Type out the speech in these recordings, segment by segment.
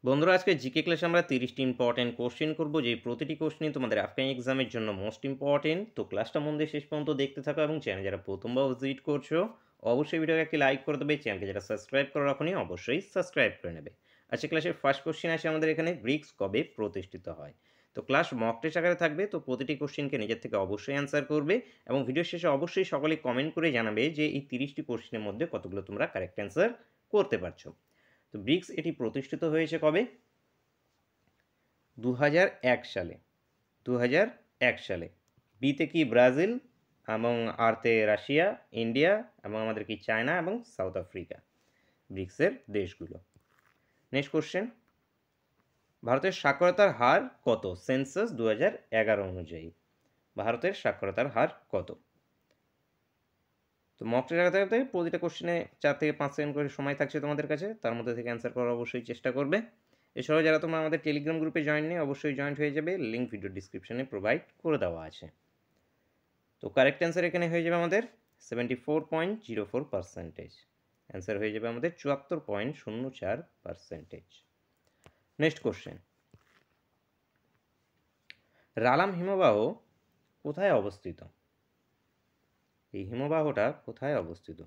বন্ধুরা আজকে জিকে ক্লাসে আমরা 30টি ইম্পর্টেন্ট কোশ্চেন করব, যেই প্রতিটি কোশ্চেন তোমাদের আপকামিং এক্সামের জন্য মোস্ট ইম্পর্টেন্ট। তো ক্লাসটা মন দিয়ে শেষ পর্যন্ত দেখতে থাকো এবং চ্যানেল যারা প্রথমবার ভিজিট করছো অবশ্যই ভিডিওকে একটি লাইক করে দেবে। চ্যানেলকে যারা সাবস্ক্রাইব করে রাখোনি অবশ্যই সাবস্ক্রাইব করে নেবে। আজকে ক্লাসের ফার্স্ট কোশ্চেন আসে আমাদের এখানে, ব্রিক্স কবে প্রতিষ্ঠিত হয়। তো ক্লাস মক টেস্ট আকারে থাকবে, তো প্রতিটি কোশ্চেনকে নিজের থেকে অবশ্যই অ্যান্সার করবে এবং ভিডিও শেষে অবশ্যই সকলে কমেন্ট করে জানাবে যে এই 30টি কোশ্চেনের মধ্যে কতগুলো তোমরা কারেক্ট অ্যান্সার করতে পারছো। তো ব্রিক্স এটি প্রতিষ্ঠিত হয়েছে কবে? 2001 সালে। 2001 সালে। বিতে কি ব্রাজিল এবং আরতে রাশিয়া, ইন্ডিয়া এবং আমাদের কি চায়না এবং সাউথ আফ্রিকা ব্রিক্সের দেশগুলো। নেক্সট কোশ্চেন, ভারতের সাক্ষরতার হার কত সেন্সাস 2011 অনুযায়ী? ভারতের সাক্ষরতার হার কত? তো মক টেস্ট প্রতিটা কোশ্চেনে 4 থেকে 5 সেকেন্ড করে সময় থাকছে তোমাদের কাছে, তার মধ্যে থেকে অ্যান্সার করার অবশ্যই চেষ্টা করবে। এছাড়াও যারা তোমরা আমাদের টেলিগ্রাম গ্রুপে জয়েন নেই অবশ্যই জয়েন্ট হয়ে যাবে, লিঙ্ক ভিডিও ডিসক্রিপশনে প্রোভাইড করে দেওয়া আছে। তো কারেক্ট অ্যান্সার এখানে হয়ে যাবে আমাদের 74.04%। অ্যান্সার হয়ে যাবে আমাদের 74.04%। নেক্সট কোশ্চেন, রালাম হিমবাহ কোথায় অবস্থিত? এই হিমবাহটা কোথায় অবস্থিত?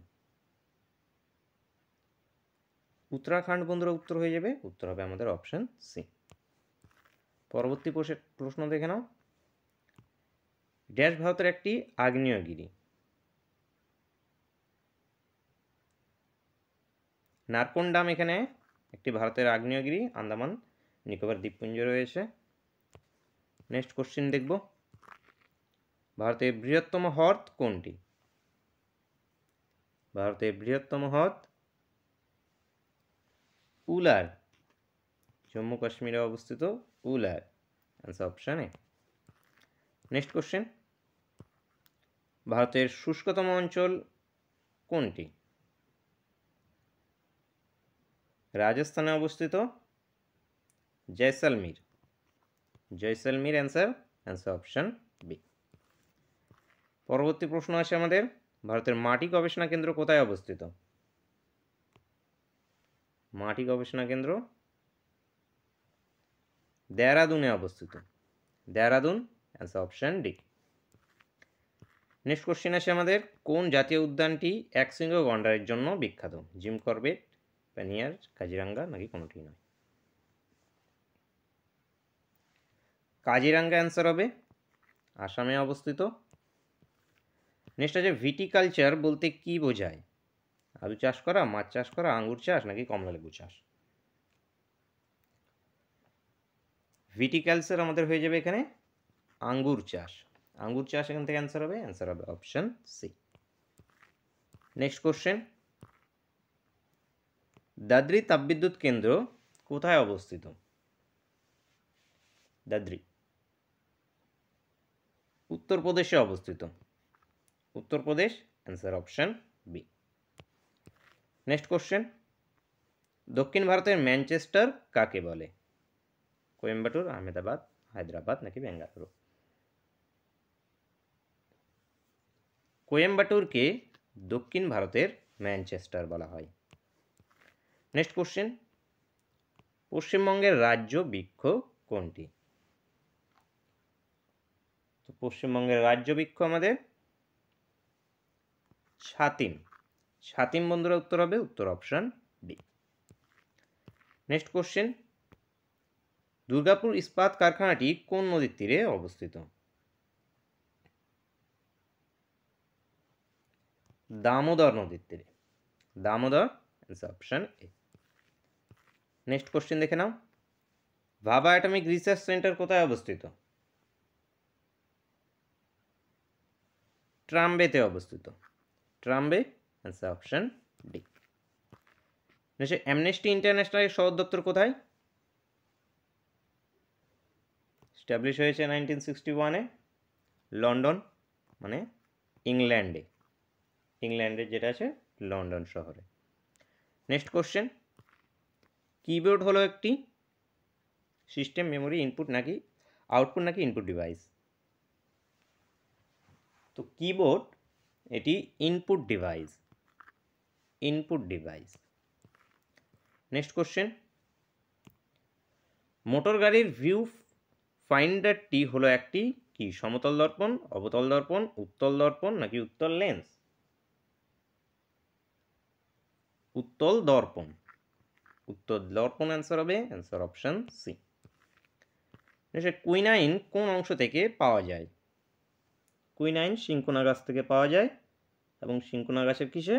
উত্তরাখণ্ড বন্ধুরা উত্তর হয়ে যাবে, উত্তর হবে আমাদের অপশন সি। পরবর্তী প্রশ্ন দেখে নাও, ড্যাশ ভারতের একটি আগ্নেয়গিরি? নারকোন্ডাম এখানে একটি ভারতের আগ্নেয়গিরি, আন্দামান নিকোবর দ্বীপপুঞ্জ রয়েছে। নেক্সট কোশ্চেন দেখব, ভারতের বৃহত্তম হ্রদ কোনটি? ভারতের বৃহত্তম হ্রদ উলার, জম্মু কাশ্মীরে অবস্থিত Wular. Answer option A. Next question, ভারতের শুষ্কতম অঞ্চল কোনটি? রাজস্থানে অবস্থিত Jaisalmer. Jaisalmer answer, answer option B. পরবর্তী প্রশ্ন আছে আমাদের, ভারতের মাটি গবেষণা কেন্দ্র কোথায় অবস্থিত? মাটি গবেষণা কেন্দ্র দেহরাদুনে অবস্থিত। Dehradun, answer option D. Next question আছে আমাদের, কোন জাতীয় উদ্যানটি একশৃঙ্গ গন্ডারের জন্য বিখ্যাত? জিম করবেট, প্যানিয়ার, কাজিরাঙ্গা নাকি কোনোটি নয়? কাজিরাঙ্গা অ্যান্সার হবে, আসামে অবস্থিত। নেক্সট আছে, ভিটিকালচার বলতে কি বোঝায়? আলু চাষ করা, মাছ চাষ করা, আঙ্গুর চাষ নাকি কমলালেবু চাষ? ভিটিকালচার আমাদের হয়ে যাবে এখানে আঙ্গুর চাষ। আঙ্গুর চাষ এখান থেকে অ্যান্সার হবে, অ্যান্সার হবে option C. Next question, Dadri তাপবিদ্যুৎ কেন্দ্র কোথায় অবস্থিত? দাদ্রি উত্তরপ্রদেশে অবস্থিত। Uttar Pradesh, answer option B. Next question, দক্ষিণ ভারতের ম্যানচেস্টার কাকে বলে? কোয়েম্বাটুর, আহমেদাবাদ, হায়দ্রাবাদ নাকি বেঙ্গালুরু? কোয়েম্বাটুরকে দক্ষিণ ভারতের ম্যানচেস্টার বলা হয়। নেক্সট কোশ্চেন, পশ্চিমবঙ্গের রাজ্য বৃক্ষ কোনটি? তো পশ্চিমবঙ্গের রাজ্য বৃক্ষ আমাদের ছাতিম। ছাতিম বন্ধুরা উত্তর হবে, উত্তর option D. Next question, Durgapur ইস্পাত কারখানাটি কোন নদীর তীরে অবস্থিত? দামোদর নদীর তীরে। Damodar, answer option A. Next question দেখে নাও, ভাবা অ্যাটমিক রিসার্চ সেন্টার কোথায় অবস্থিত? ট্রাম্বেতে অবস্থিত। Trombay, answer option D. Next, Amnesty ইন্টারন্যাশনালের সদর দপ্তর কোথায়? স্টাবলিশ হয়েছে 1961-এ লন্ডন, মানে ইংল্যান্ডে। ইংল্যান্ডের যেটা আছে লন্ডন শহরে। নেক্সট কোশ্চেন, কিবোর্ড হলো একটি সিস্টেম, মেমোরি, ইনপুট নাকি আউটপুট নাকি ইনপুট ডিভাইস? তো কিবোর্ড এটি input device. Input device. Next question, motor গাড়ির ভিউ ফাইন্ডারটি হলো একটি কি সমতল দর্পণ, অবতল দর্পণ, উত্তল দর্পণ নাকি উত্তল লেন্স? উত্তল দর্পণ। উত্তল দর্পণ অ্যান্সার হবে, অ্যান্সার অপশন সি। কুইনাইন কোন অংশ থেকে পাওয়া যায়? কুইনাইন সিনকোনা গাছ থেকে পাওয়া যায় এবং সিনকোনা গাছের কিসে?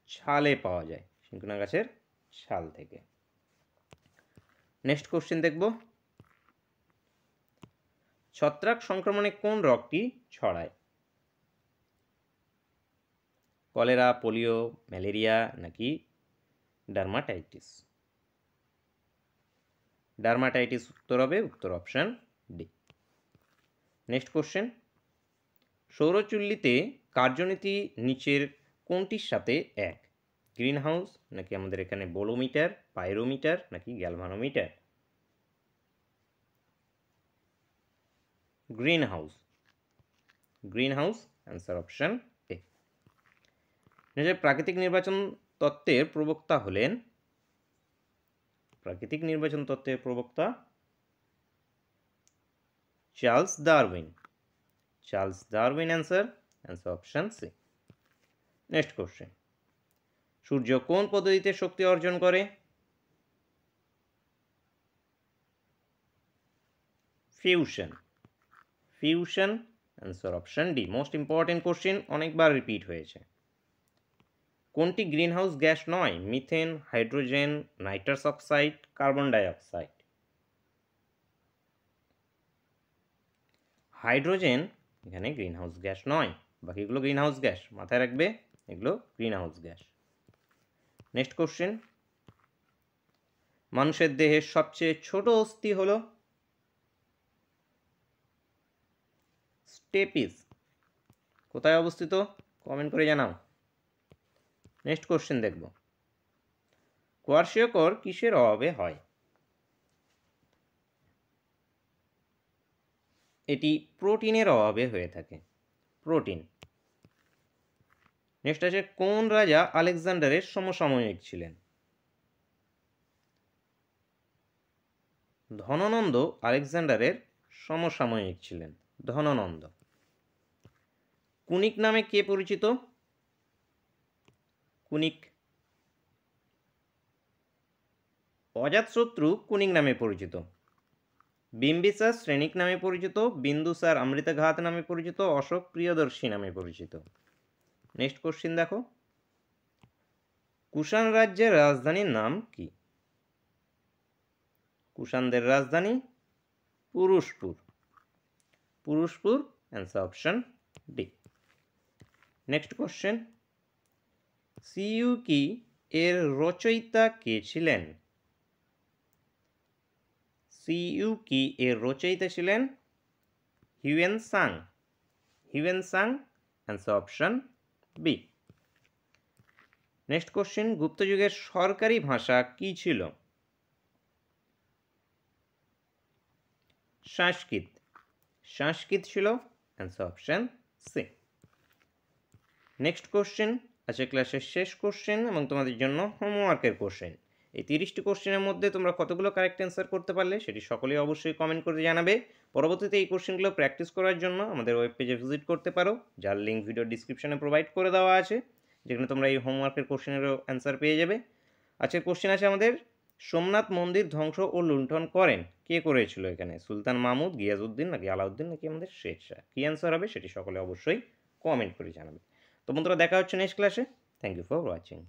ছালে পাওয়া যায়, সিনকোনা গাছের ছাল থেকে। নেক্সট কোশ্চেন দেখব, ছত্রাক সংক্রমণে কোন রোগটি ছড়ায়? কলেরা, পোলিও, ম্যালেরিয়া নাকি ডার্মাটাইটিস? ডার্মাটাইটিস উত্তর হবে, উত্তর অপশন ডি। নেক্সট কোশ্চেন, সৌরচুল্লিতে কার্যনীতি নিচের কোনটির সাথে এক? গ্রিন হাউস নাকি আমাদের এখানে বোলোমিটার, পাইরোমিটার নাকি galvanometer? Green house. Green house answer option A. প্রাকৃতিক নির্বাচন তত্ত্বের প্রবক্তা হলেন? প্রাকৃতিক নির্বাচন তত্ত্বের প্রবক্তা Charles Darwin. Charles Darwin answer, answer option C. Next question, সূর্য কোন পদ্ধতিতে শক্তি অর্জন করে? Fusion. Fusion answer option D. Most important question, অনেকবার রিপিট হয়েছে। কোনটি গ্রিনহাউস গ্যাস নয়? Methane, hydrogen, nitrous oxide, carbon dioxide? Hydrogen এখানে গ্রিনহাউস গ্যাস নয়, বাকিগুলো গ্রিনহাউস গ্যাস, মাথায় রাখবে এগুলো গ্রিনহাউস গ্যাস। নেক্সট কোশ্চেন, মানুষের দেহের সবচেয়ে ছোট অস্থি হলো? স্টেপিস। কোথায় অবস্থিত? কমেন্ট করে জানাও। নেক্সট কোশ্চেন দেখব, কোয়ারশিয়কর কিসের অভাবে হয়? এটি প্রোটিনের অভাবে হয়ে থাকে, প্রোটিন। নেক্সট আছে, কোন রাজা আলেকজান্ডারের সমসাময়িক ছিলেন? ধননন্দ আলেকজান্ডারের সমসাময়িক ছিলেন, ধননন্দ। কুনিক নামে কে পরিচিত? কুনিক। অজাতশত্রু কুনিক নামে পরিচিত। বিম্বিসার শ্রেণিক নামে পরিচিত, বিন্দুসার অমৃতঘাত নামে পরিচিত, অশোক প্রিয়দর্শী নামে পরিচিত। নেক্সট কোশ্চিন দেখো, কুষাণ রাজ্যের রাজধানীর নাম কি? কুষাণদের রাজধানী Purushapura. Purushapura answer option D. Next question, Siyuki এর রচয়িতা কে ছিলেন? সিইউকি এর রচয়িতা ছিলেন Hiuen Tsang. Hiuen Tsang answer option B. Next question, গুপ্তযুগের সরকারি ভাষা কি ছিল? সংস্কৃত। সংস্কৃত ছিল, answer option C. Next question আছে ক্লাসের শেষ কোশ্চেন এবং তোমাদের জন্য হোমওয়ার্কের কোশ্চেন। এই 30টি কোশ্চেনের মধ্যে তোমরা কতগুলো কারেক্ট অ্যান্সার করতে পারলে সেটি সকলেই অবশ্যই কমেন্ট করে জানাবে। পরবর্তীতে এই কোশ্চেনগুলো প্র্যাকটিস করার জন্য আমাদের ওয়েব পেজে ভিজিট করতে পারো, যার লিঙ্ক ভিডিও ডিসক্রিপশনে প্রোভাইড করে দেওয়া আছে, যেখানে তোমরা এই হোমওয়ার্কের কোশ্চেনেরও অ্যান্সার পেয়ে যাবে। আজকের কোশ্চেন আছে আমাদের, সোমনাথ মন্দির ধ্বংস ও লুণ্ঠন করেন কে করেছিল? এখানে সুলতান মাহমুদ, গিয়াসউদ্দিন নাকি আলাউদ্দিন নাকি আমাদের শের শাহ? কী অ্যান্সার হবে সেটি সকলে অবশ্যই কমেন্ট করে জানাবে। তো বন্ধুরা, দেখা হচ্ছে নেক্সট ক্লাসে। Thank you for watching.